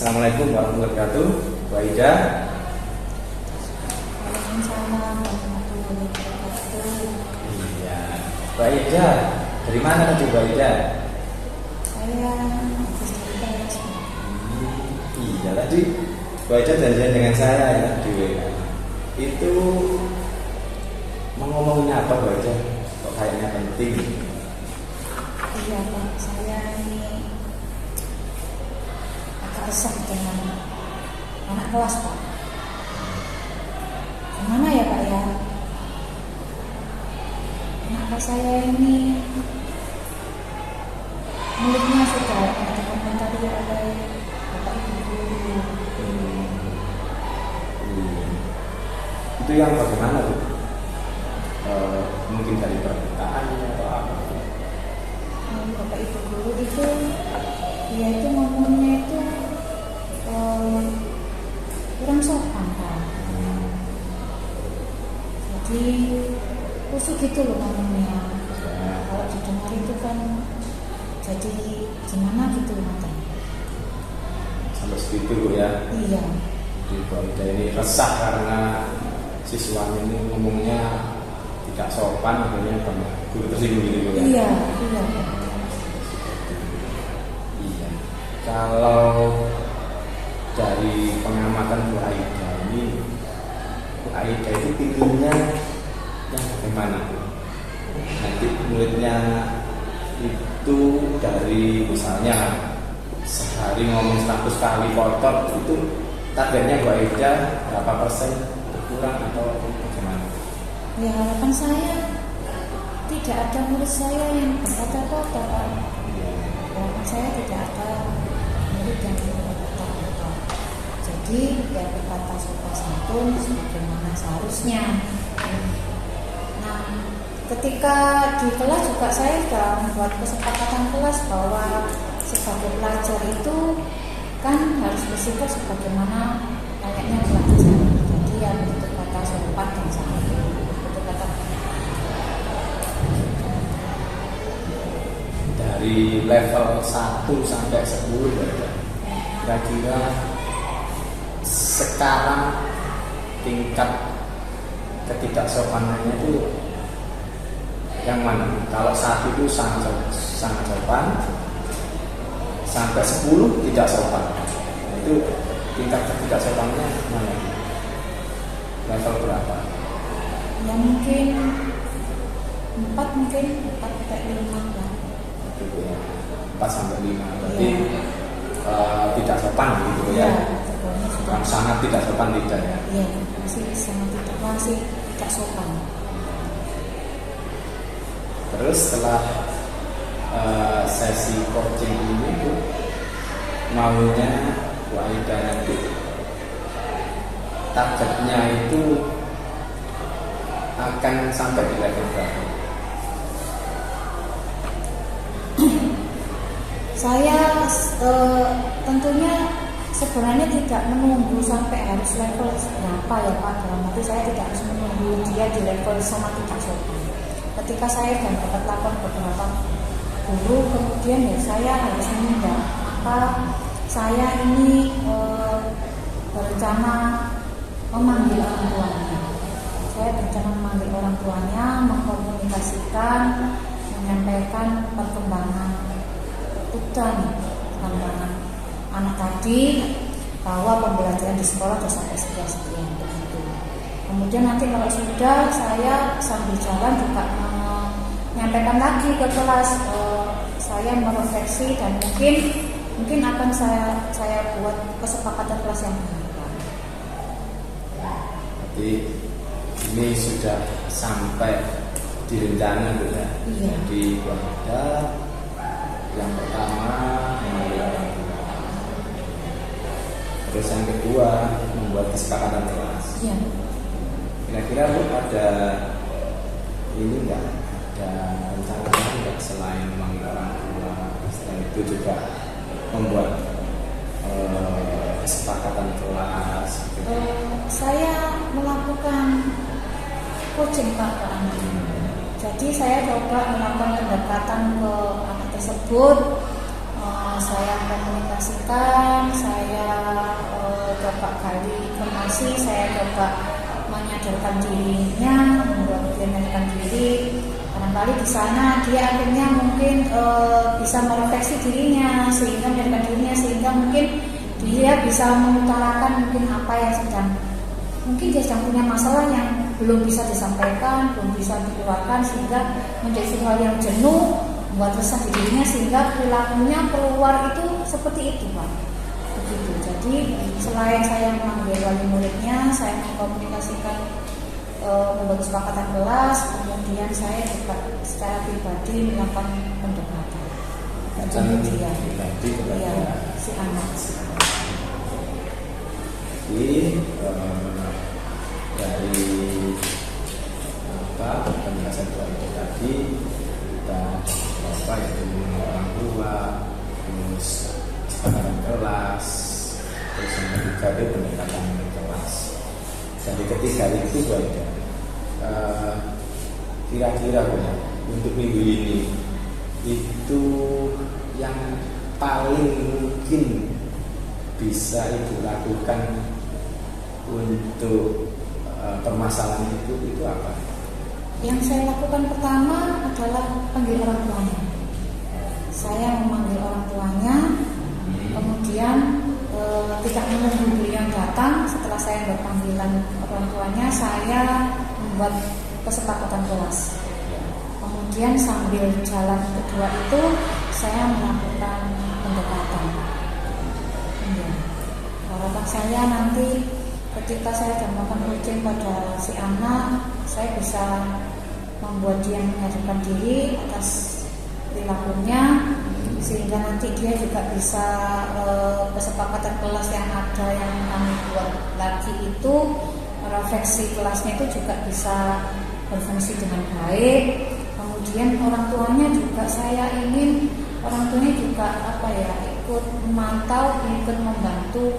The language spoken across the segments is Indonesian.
Assalamualaikum warahmatullahi wabarakatuh. Bu Aida. Waalaikumsalam warahmatullahi wabarakatuh. Iya. Bu Aida, dari mana tadi Bu Aida? Saya habis dari Paris. Iya tadi Bu Aida janjian dengan saya ya di WA. Itu mau ngomongin apa Bu Aida? Kok kayaknya penting? Iya Pak, saya ini agak resah dengan anak kelas Pak. Gimana ya Pak ya? Anak kelas saya ini mulutnya sudah dikomentari oleh Bapak Ibu guru. Itu yang bagaimana Bu? Mungkin dari permintaannya atau apa? Bapak Ibu guru itu dia itu ngomongnya itu kurang sopan Pak. Jadi kusuk gitu loh ngomongnya. Kalau didengar itu kan jadi gimana gitu matanya. Sampai segitu Bu ya. Iya. Jadi Bu Aida ini resah karena siswanya ini ngomongnya tidak sopan, akhirnya banyak guru tersinggung gitu Bu ya. Iya, iya. Iya. Kalau dari pengamatan Bu Aida ini, Bu Aida itu pintunya yang bagaimana Bu? Nanti muridnya itu dari misalnya sehari ngomong 100 kali kotor, itu targetnya Bu Aida berapa persen berkurang atau bagaimana? Ya harapan saya tidak ada murid saya yang berkata kotor Pak. Harapan saya tidak ada murid yang berkata kotor. Jadi ya berkata sopan santun sebagaimana seharusnya. Nah, ketika di kelas juga saya sudah membuat kesepakatan kelas bahwa sebagai pelajar itu kan harus bersikap sebagaimana layaknya pelajar. Jadi ya betul kata sopan dan santun. Betul kata. Dari level 1 sampai 10 ya. Kira-kira sekarang tingkat ketidaksopanannya itu yang mana? Kalau 1 itu sangat sopan, sampai 10 tidak sopan. Itu tingkat ketidaksopanannya mana? Level berapa? Ya mungkin 4 sampai 5 lah. Gitu ya. 4 sampai 5. Berarti tidak sopan gitu ya. Yang sangat tidak sopan tidak ya. Iya, masih tidak sopan. Terus setelah sesi coaching ini Bu, maunya Bu Aida nanti targetnya itu akan sampai di level berapa? Saya tentunya sebenarnya tidak menunggu sampai harus level berapa ya Pak. Dalam arti saya tidak harus menunggu dia di level sama tidak sopan. Ketika saya dan dapat laporan beberapa guru, kemudian ya saya harus menindak. Maka saya ini berencana memanggil orang tuanya. Saya berencana memanggil orang tuanya, mengkomunikasikan, menyampaikan perkembangan perkembangan anak tadi, bahwa pembelajaran di sekolah sudah sampai sekian begitu. Kemudian nanti kalau sudah, saya sambil jalan juga menyampaikan lagi ke kelas, saya merefleksi dan mungkin akan saya buat kesepakatan kelas yang baru. Jadi ini sudah sampai di rencana Bu ya. Iya. Jadi Bu Aida yang pertama mengambil orang tua. Terus yang kedua membuat kesepakatan kelas. Iya. Kira-kira Bu ada ini enggak, ada rencana enggak selain memanggil orang tua, setelah itu juga membuat kesepakatan kelas gitu. Saya melakukan coaching Pak ke anak. Jadi saya coba melakukan pendekatan ke anak tersebut. Saya komunikasikan, saya saya coba gali informasi, saya coba menyadarkan dirinya, membuat dia menyadarkan diri. Barangkali di sana dia akhirnya mungkin bisa merefleksi dirinya, sehingga menyadarkan dirinya, sehingga mungkin dia bisa mengutarakan mungkin apa yang mungkin dia sedang punya masalah yang belum bisa disampaikan, belum bisa dikeluarkan, sehingga menjadi sesuatu yang jenuh, membuat resah di dirinya, sehingga perilakunya keluar itu seperti itu, Pak. Begitu. Jadi selain saya memanggil wali muridnya, saya mengkomunikasikan, membuat kesepakatan kelas, kemudian saya juga secara pribadi melakukan pendekatan. Jadi pribadi kepada si anak. Jadi dari penjelasan itu tadi kita yaitu orang tua, terus kesepakatan kelas, terus yang ketiga itu pendekatan kelas. Dari ketiga itu ada kira-kira untuk minggu ini itu yang paling mungkin bisa Ibu lakukan untuk permasalahan itu apa? Yang saya lakukan pertama adalah panggil orang tuanya. Saya memanggil orang tuanya, kemudian tidak menunggu beliau datang. Setelah saya membuat panggilan orang tuanya, saya membuat kesepakatan kelas. Kemudian sambil jalan kedua itu, saya melakukan pendekatan. Harapan saya nanti ketika saya sudah melakukan coaching pada si anak, saya bisa membuat dia menyadarkan diri atas perilakunya, sehingga nanti dia juga bisa kesepakatan kelas yang ada yang kami buat lagi itu, refleksi kelasnya itu juga bisa berfungsi dengan baik. Kemudian orang tuanya juga saya ingin orang tuanya juga ikut memantau, ikut membantu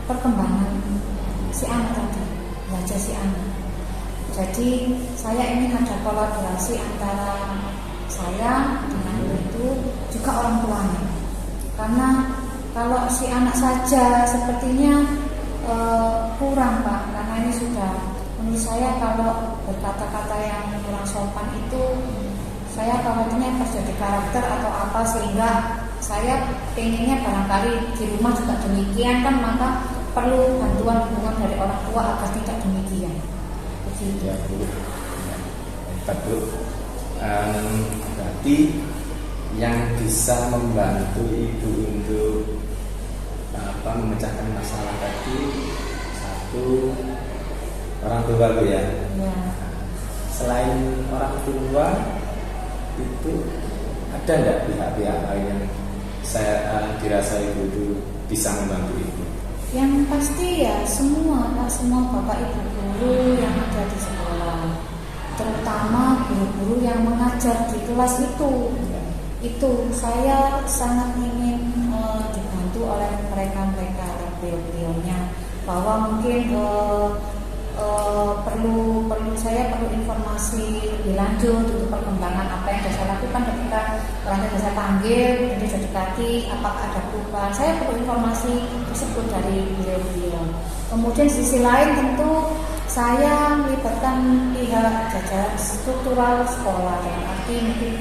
perkembangan si anak tadi, belajar si anak. Jadi saya ingin ada kolaborasi antara saya dengan itu juga orang tuanya. Karena kalau si anak saja sepertinya kurang, Pak. Karena ini sudah, menurut saya kalau berkata-kata yang kurang sopan itu, saya khawatirnya pas jadi karakter atau apa, sehingga saya pengennya barangkali di rumah juga demikian kan, maka perlu bantuan dukungan dari orang tua agar tidak demikian. Begitu. Ya, Bu. Bu. Berarti yang bisa membantu Ibu untuk memecahkan masalah tadi, satu, orang tua, Bu, ya. Ya. Selain orang tua itu ada enggak pihak-pihak lain yang saya dirasa Ibu itu bisa membantu Ibu? Yang pasti ya semua Bapak Ibu guru yang ada di sekolah, terutama guru-guru yang mengajar di kelas itu saya sangat ingin dibantu oleh mereka beliau-beliaunya, bahwa mungkin saya perlu informasi lebih lanjut untuk perkembangan apa yang saya lakukan ketika orang yang saya panggil jadi dekati, apakah ada perubahan. Saya perlu informasi tersebut dari beliau-beliau. Kemudian di sisi lain tentu saya melibatkan pihak jajaran struktural sekolah, dalam arti mungkin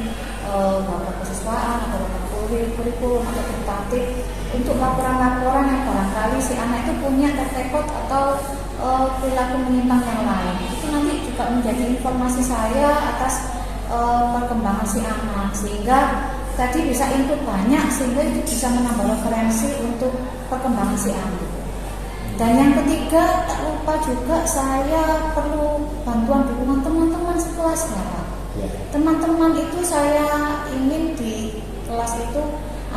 bapak kesiswaan atau bapak kurikulum atau edukatif, untuk laporan-laporan yang barangkali si anak itu punya track atau perilaku menyimpang yang lain. Itu nanti juga menjadi informasi saya atas perkembangan si anak, sehingga tadi bisa input banyak, sehingga itu bisa menambah referensi untuk perkembangan si anak. Dan yang ketiga, tak lupa juga saya perlu bantuan dukungan teman-teman sekelasnya, Pak. Teman-teman itu saya ingin di kelas itu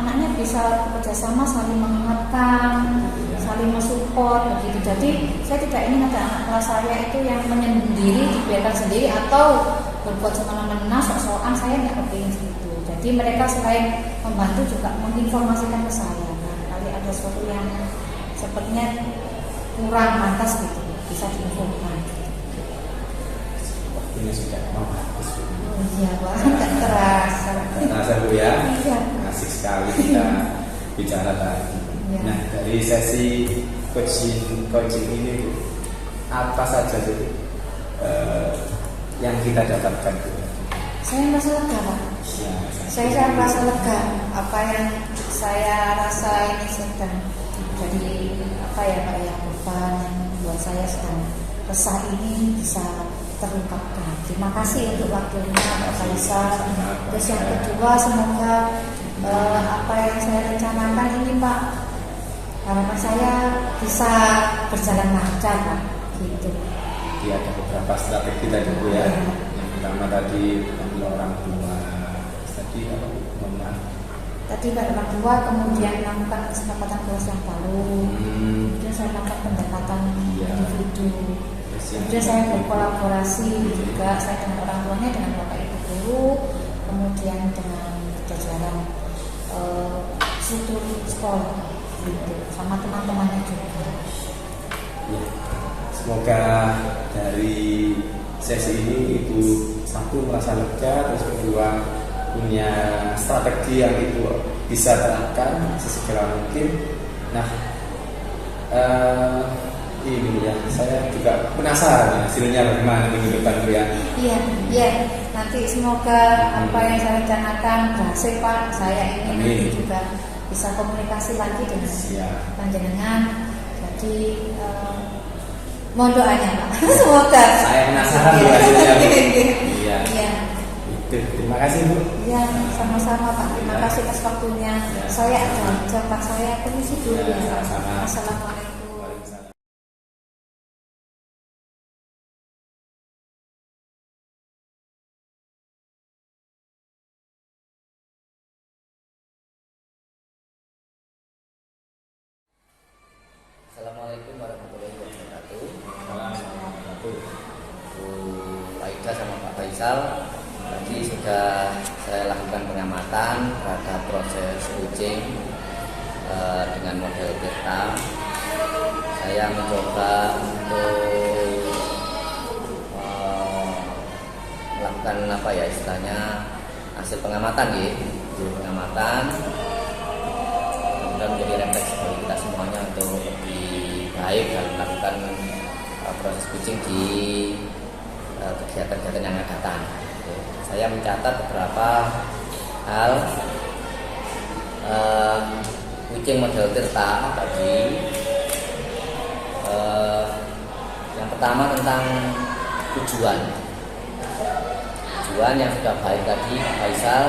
anaknya bisa bekerjasama, saling mengingatkan, saling mensupport begitu. Jadi saya tidak ingin ada anak kelas saya itu yang menyendiri, dibiarkan sendiri atau berbuat semena-mena, sok-sokan. Saya nggak kepingin itu. Jadi mereka selain membantu juga menginformasikan ke saya. Nah, kali ada sesuatu yang sepertinya kurang pantas gitu, bisa diinfokan. Waktunya sudah mau habis. Iya, Pak, nggak terasa. Terasa, Bu, ya? Iya. Asik sekali kita bicara tadi. Ya. Nah, dari sesi coaching ini Bu, apa saja itu yang kita dapatkan Bu? Saya merasa lega, Pak. Ya, Saya merasa lega. Apa yang saya rasa ini sedang jadi apa ya Pak ya, beban yang buat saya sedang resah ini bisa terungkapkan. Terima kasih untuk waktunya Pak Faisal. Terus yang kedua, semoga apa yang saya rencanakan ini Pak, harapan saya bisa berjalan lancar Pak. Gitu. Jadi ada beberapa strategi tadi Bu ya. Yang pertama tadi ambil orang tua. Tadi apa Bu? Mohon maaf. Tadi orang tua, kemudian melakukan kesepakatan kelas yang baru. Kemudian saya melakukan pendekatan individu. Kemudian saya berkolaborasi juga saya dengan orang tuanya, dengan bapak ibu guru, kemudian dengan jajaran struktur sekolah, gitu, sama teman-temannya juga. Ya. Semoga dari sesi ini Ibu satu merasa lega, terus kedua punya strategi yang Ibu bisa terapkan sesegera mungkin. Nah, ini ya, saya juga penasaran hasilnya bagaimana minggu depan Bu ya. Iya. Nanti semoga apa yang saya rencanakan berhasil Pak. Saya ingin nanti juga bisa komunikasi lagi dengan panjenengan. Jadi mohon doanya Pak. Semoga. Saya penasaran Bu hasilnya Bu. Iya. Itu. Terima kasih Bu. Iya, sama-sama Pak. Terima kasih atas waktunya. Saya ada jawab saya permisi dulu ya. Sama-sama. Assalamualaikum. Assalamualaikum warahmatullahi wabarakatuh. Assalamualaikum. Bu Aida sama Pak Faisal, tadi sudah saya lakukan pengamatan terhadap proses coaching dengan model Tirta. Saya mencoba untuk melakukan apa ya istilahnya hasil pengamatan ya, pengamatan kemudian menjadi refleksi bagi kita semuanya untuk lebih baik dalam melakukan proses coaching di kegiatan-kegiatan yang akan datang. Saya mencatat beberapa hal coaching model Tirta tadi. Yang pertama tentang tujuan yang sudah baik tadi Pak Faisal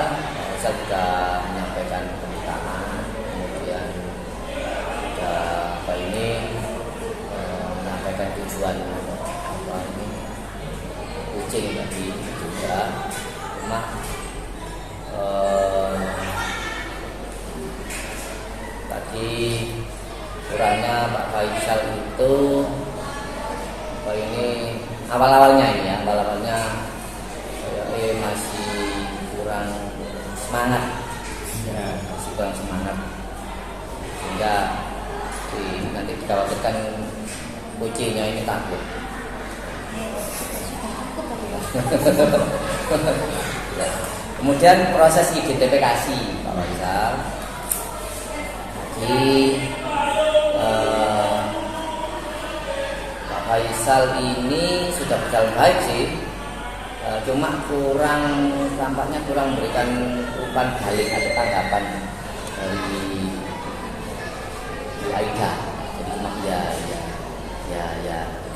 juga menyampaikan pembukaan, kemudian juga apa ini menyampaikan tujuan apa ini coaching tadi juga. Cuma tadi kurangnya Pak Faisal itu apa ini awal-awalnya masih kurang semangat, masih kurang semangat sehingga nanti dikhawatirkan coachingnya ini takut. Kemudian proses identifikasi Pak Faisal. Jadi Pak Faisal ini sudah berjalan baik sih, cuma tampaknya kurang memberikan umpan balik atau tanggapan dari Bu Aida. Jadi cuma ya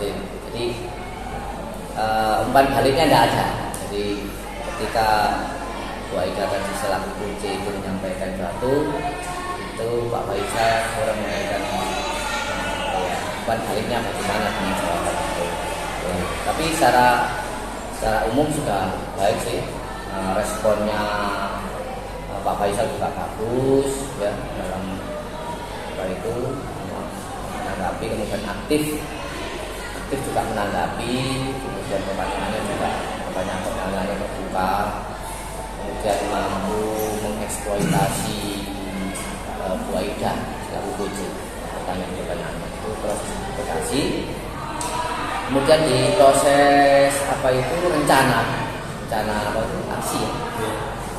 jadi umpan baliknya tidak ada. Jadi ketika Bu Aida tadi selaku kunci itu menyampaikan suatu, itu Pak Faisal kurang memberikan umpan baliknya bagaimana dengan jawaban itu. Tapi secara umum sudah baik sih, responnya Pak Faisal juga bagus ya dalam apa itu menanggapi, kemudian aktif juga menanggapi, kemudian pertanyaannya terbuka, kemudian mampu mengeksploitasi Bu Aida selaku coaching pertanyaan-pertanyaannya itu proses identifikasi. Kemudian di proses apa itu rencana apa itu aksi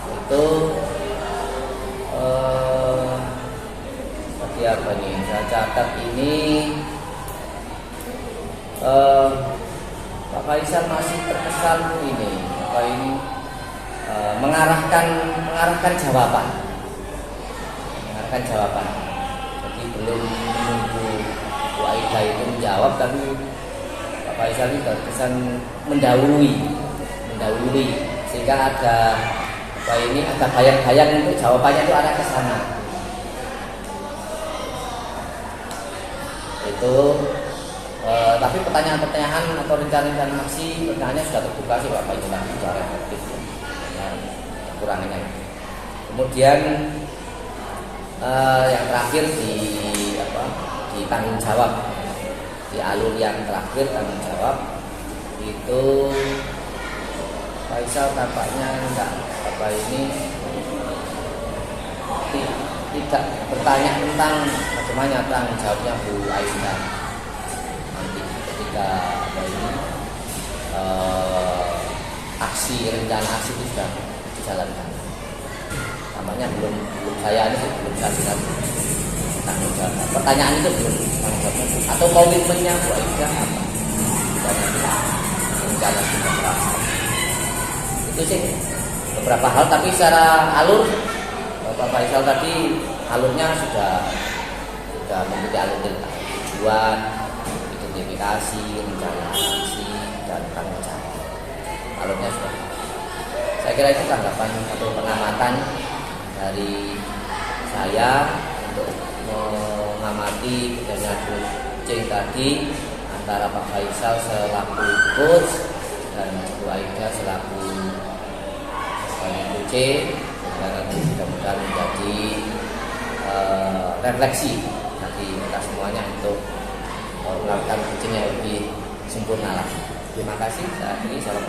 itu tadi seperti apa nih? Saya catat ini Pak Faisal masih terkesan ini apa ini mengarahkan jawaban, jadi belum menunggu Bu Aida itu menjawab, tapi Pak Faisal itu terkesan mendahului sehingga ada apa ini ada bayang-bayang untuk jawabannya itu arah ke sana. Itu tapi pertanyaan-pertanyaan atau rencana-rencana aksi pertanyaannya sudah terbuka sih Pak Faisal secara efektif dan kekurangannya. Kemudian yang terakhir di tanggung jawab, di alur yang terakhir tanggung jawab itu Faisal tampaknya enggak tidak bertanya tentang bagaimana tanggung jawabnya Bu Aida nanti ketika rencana aksi itu sudah dijalankan. Tampaknya belum saya kasih tanggung jawab. Pertanyaan itu belum tanggung jawabnya atau komitmennya Bu Aida apa? Rencana sudah terasa. Itu sih beberapa hal, tapi secara alur Pak Faisal tadi alurnya sudah memiliki alur tujuan, identifikasi, rencana aksi dan tanggung jawab. Alurnya sudah. Saya kira itu tanggapan atau pengamatan dari saya untuk mengamati bedanya coaching tadi antara Pak Faisal selaku coach dan Bu Aida selaku coaching, dan mudah-mudahan menjadi refleksi bagi kita semuanya untuk melakukan coaching yang lebih sempurna lagi. Terima kasih. Saat ini salam